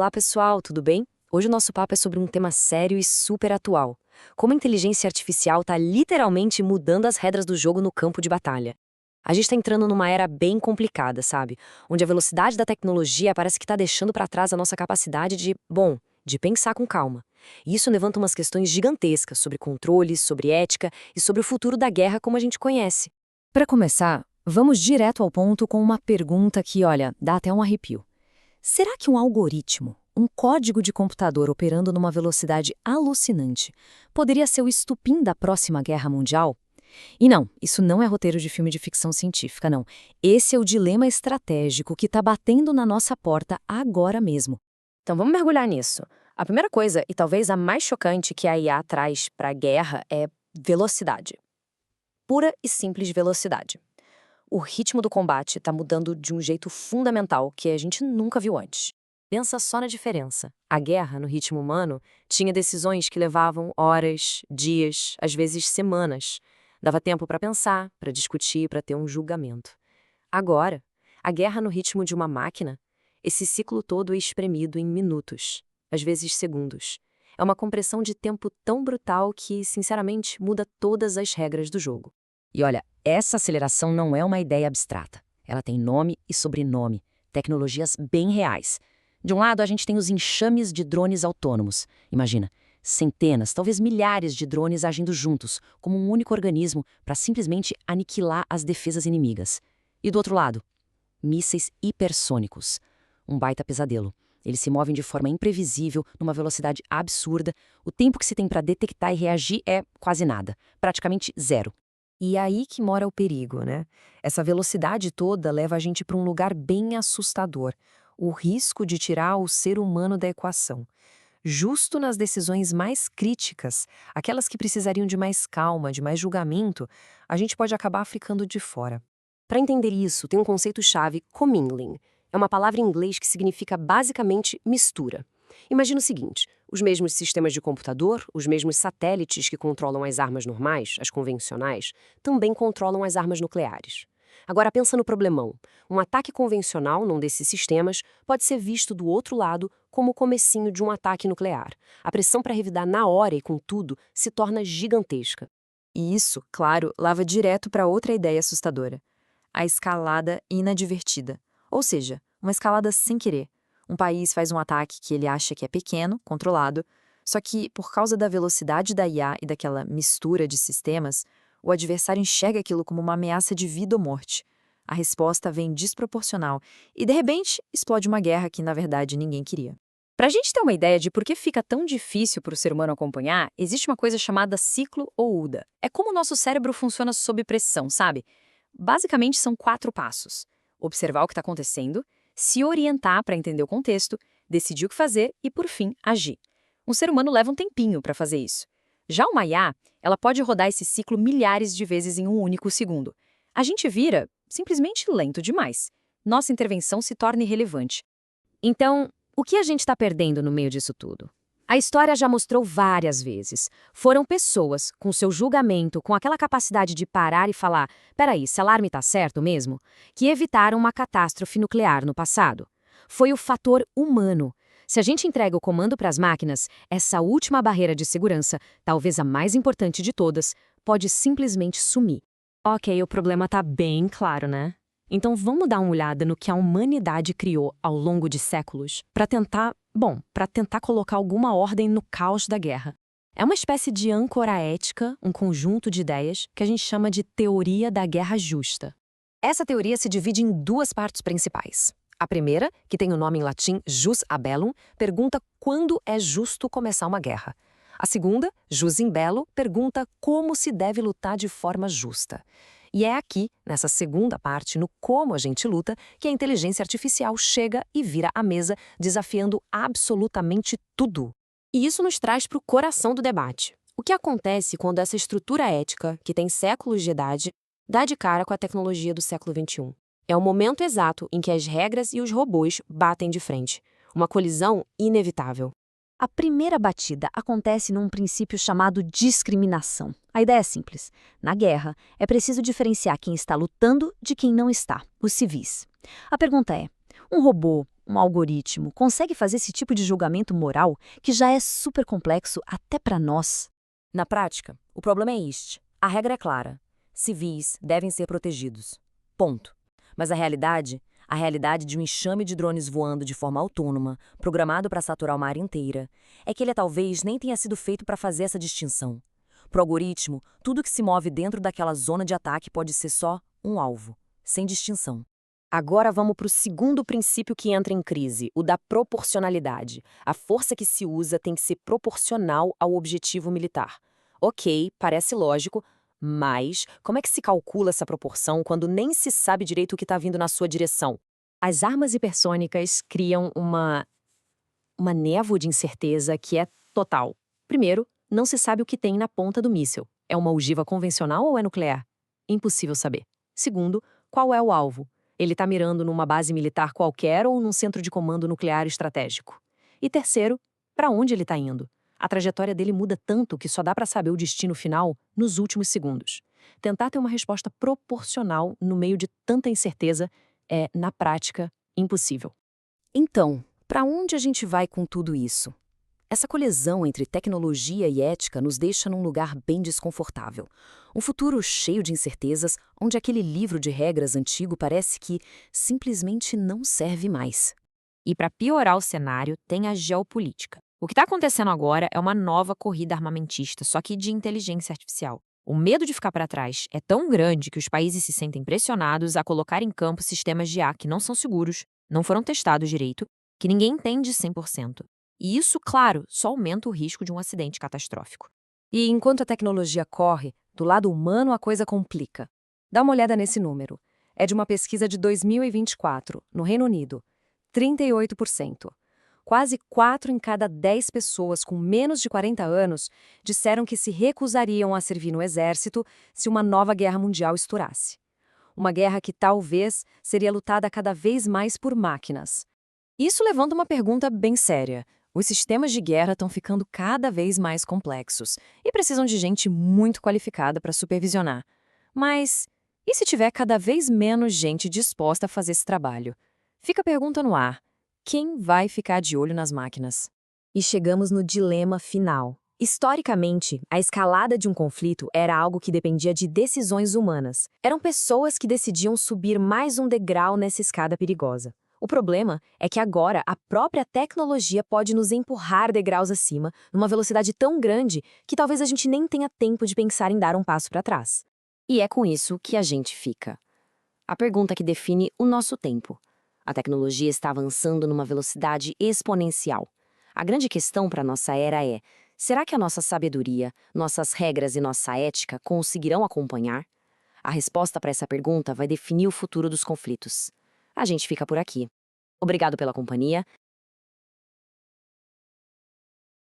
Olá, pessoal, tudo bem? Hoje o nosso papo é sobre um tema sério e super atual. Como a inteligência artificial está literalmente mudando as regras do jogo no campo de batalha. A gente está entrando numa era bem complicada, sabe? Onde a velocidade da tecnologia parece que está deixando para trás a nossa capacidade de pensar com calma. E isso levanta umas questões gigantescas sobre controle, sobre ética e sobre o futuro da guerra como a gente conhece. Para começar, vamos direto ao ponto com uma pergunta que, olha, dá até um arrepio. Será que um algoritmo, um código de computador operando numa velocidade alucinante, poderia ser o estupim da próxima guerra mundial? E não, isso não é roteiro de filme de ficção científica, não. Esse é o dilema estratégico que está batendo na nossa porta agora mesmo. Então vamos mergulhar nisso. A primeira coisa, e talvez a mais chocante que a IA traz para a guerra, é velocidade. Pura e simples velocidade. O ritmo do combate está mudando de um jeito fundamental que a gente nunca viu antes. Pensa só na diferença. A guerra, no ritmo humano, tinha decisões que levavam horas, dias, às vezes semanas. Dava tempo para pensar, para discutir, para ter um julgamento. Agora, a guerra no ritmo de uma máquina, esse ciclo todo é espremido em minutos, às vezes segundos. É uma compressão de tempo tão brutal que, sinceramente, muda todas as regras do jogo. E olha, essa aceleração não é uma ideia abstrata. Ela tem nome e sobrenome, tecnologias bem reais. De um lado, a gente tem os enxames de drones autônomos. Imagina, centenas, talvez milhares de drones agindo juntos, como um único organismo, para simplesmente aniquilar as defesas inimigas. E do outro lado, mísseis hipersônicos. Um baita pesadelo. Eles se movem de forma imprevisível, numa velocidade absurda. O tempo que se tem para detectar e reagir é quase nada, praticamente zero. E é aí que mora o perigo, né? Essa velocidade toda leva a gente para um lugar bem assustador. O risco de tirar o ser humano da equação. Justo nas decisões mais críticas, aquelas que precisariam de mais calma, de mais julgamento, a gente pode acabar ficando de fora. Para entender isso, tem um conceito-chave, commingling. É uma palavra em inglês que significa basicamente mistura. Imagina o seguinte, os mesmos sistemas de computador, os mesmos satélites que controlam as armas normais, as convencionais, também controlam as armas nucleares. Agora pensa no problemão. Um ataque convencional num desses sistemas pode ser visto do outro lado como o comecinho de um ataque nuclear. A pressão para revidar na hora e com tudo se torna gigantesca. E isso, claro, leva direto para outra ideia assustadora. A escalada inadvertida. Ou seja, uma escalada sem querer. Um país faz um ataque que ele acha que é pequeno, controlado, só que, por causa da velocidade da IA e daquela mistura de sistemas, o adversário enxerga aquilo como uma ameaça de vida ou morte. A resposta vem desproporcional e, de repente, explode uma guerra que, na verdade, ninguém queria. Para a gente ter uma ideia de por que fica tão difícil para o ser humano acompanhar, existe uma coisa chamada ciclo ou UDA. É como o nosso cérebro funciona sob pressão, sabe? Basicamente, são 4 passos. Observar o que está acontecendo, se orientar para entender o contexto, decidir o que fazer e, por fim, agir. Um ser humano leva um tempinho para fazer isso. Já uma IA, ela pode rodar esse ciclo milhares de vezes em um único segundo. A gente vira simplesmente lento demais. Nossa intervenção se torna irrelevante. Então, o que a gente está perdendo no meio disso tudo? A história já mostrou várias vezes. Foram pessoas, com seu julgamento, com aquela capacidade de parar e falar, peraí, esse alarme está certo mesmo? Que evitaram uma catástrofe nuclear no passado. Foi o fator humano. Se a gente entrega o comando para as máquinas, essa última barreira de segurança, talvez a mais importante de todas, pode simplesmente sumir. Ok, o problema está bem claro, né? Então vamos dar uma olhada no que a humanidade criou ao longo de séculos para tentar colocar alguma ordem no caos da guerra. É uma espécie de âncora ética, um conjunto de ideias que a gente chama de teoria da guerra justa. Essa teoria se divide em 2 partes principais. A primeira, que tem o nome em latim jus a bellum, pergunta quando é justo começar uma guerra. A segunda, jus in bello, pergunta como se deve lutar de forma justa. E é aqui, nessa segunda parte, no como a gente luta, que a inteligência artificial chega e vira à mesa, desafiando absolutamente tudo. E isso nos traz para o coração do debate. O que acontece quando essa estrutura ética, que tem séculos de idade, dá de cara com a tecnologia do século XXI? É o momento exato em que as regras e os robôs batem de frente. Uma colisão inevitável. A primeira batida acontece num princípio chamado discriminação. A ideia é simples. Na guerra, é preciso diferenciar quem está lutando de quem não está, os civis. A pergunta é, um robô um algoritmo consegue fazer esse tipo de julgamento moral que já é super complexo até para nós? Na prática, o problema é este. A regra é clara. Civis devem ser protegidos. Ponto. Mas a realidade de um enxame de drones voando de forma autônoma, programado para saturar uma área inteira, é que ele talvez nem tenha sido feito para fazer essa distinção. Para o algoritmo, tudo que se move dentro daquela zona de ataque pode ser só um alvo, sem distinção. Agora vamos para o segundo princípio que entra em crise, o da proporcionalidade. A força que se usa tem que ser proporcional ao objetivo militar. Ok, parece lógico, mas como é que se calcula essa proporção quando nem se sabe direito o que está vindo na sua direção? As armas hipersônicas criam uma névoa de incerteza que é total. Primeiro, não se sabe o que tem na ponta do míssil. É uma ogiva convencional ou é nuclear? Impossível saber. Segundo, qual é o alvo? Ele está mirando numa base militar qualquer ou num centro de comando nuclear estratégico? E terceiro, para onde ele está indo? A trajetória dele muda tanto que só dá para saber o destino final nos últimos segundos. Tentar ter uma resposta proporcional no meio de tanta incerteza é, na prática, impossível. Então, para onde a gente vai com tudo isso? Essa colisão entre tecnologia e ética nos deixa num lugar bem desconfortável. Um futuro cheio de incertezas, onde aquele livro de regras antigo parece que simplesmente não serve mais. E para piorar o cenário, tem a geopolítica. O que está acontecendo agora é uma nova corrida armamentista, só que de inteligência artificial. O medo de ficar para trás é tão grande que os países se sentem pressionados a colocar em campo sistemas de IA que não são seguros, não foram testados direito, que ninguém entende 100%. E isso, claro, só aumenta o risco de um acidente catastrófico. E enquanto a tecnologia corre, do lado humano a coisa complica. Dá uma olhada nesse número. É de uma pesquisa de 2024, no Reino Unido. 38%. Quase 4 em cada 10 pessoas com menos de 40 anos disseram que se recusariam a servir no exército se uma nova guerra mundial estourasse. Uma guerra que talvez seria lutada cada vez mais por máquinas. Isso levanta uma pergunta bem séria. Os sistemas de guerra estão ficando cada vez mais complexos e precisam de gente muito qualificada para supervisionar. Mas e se tiver cada vez menos gente disposta a fazer esse trabalho? Fica a pergunta no ar. Quem vai ficar de olho nas máquinas? E chegamos no dilema final. Historicamente, a escalada de um conflito era algo que dependia de decisões humanas. Eram pessoas que decidiam subir mais um degrau nessa escada perigosa. O problema é que agora a própria tecnologia pode nos empurrar degraus acima, numa velocidade tão grande que talvez a gente nem tenha tempo de pensar em dar um passo para trás. E é com isso que a gente fica. A pergunta que define o nosso tempo. A tecnologia está avançando numa velocidade exponencial. A grande questão para nossa era é: será que a nossa sabedoria, nossas regras e nossa ética conseguirão acompanhar? A resposta para essa pergunta vai definir o futuro dos conflitos. A gente fica por aqui. Obrigado pela companhia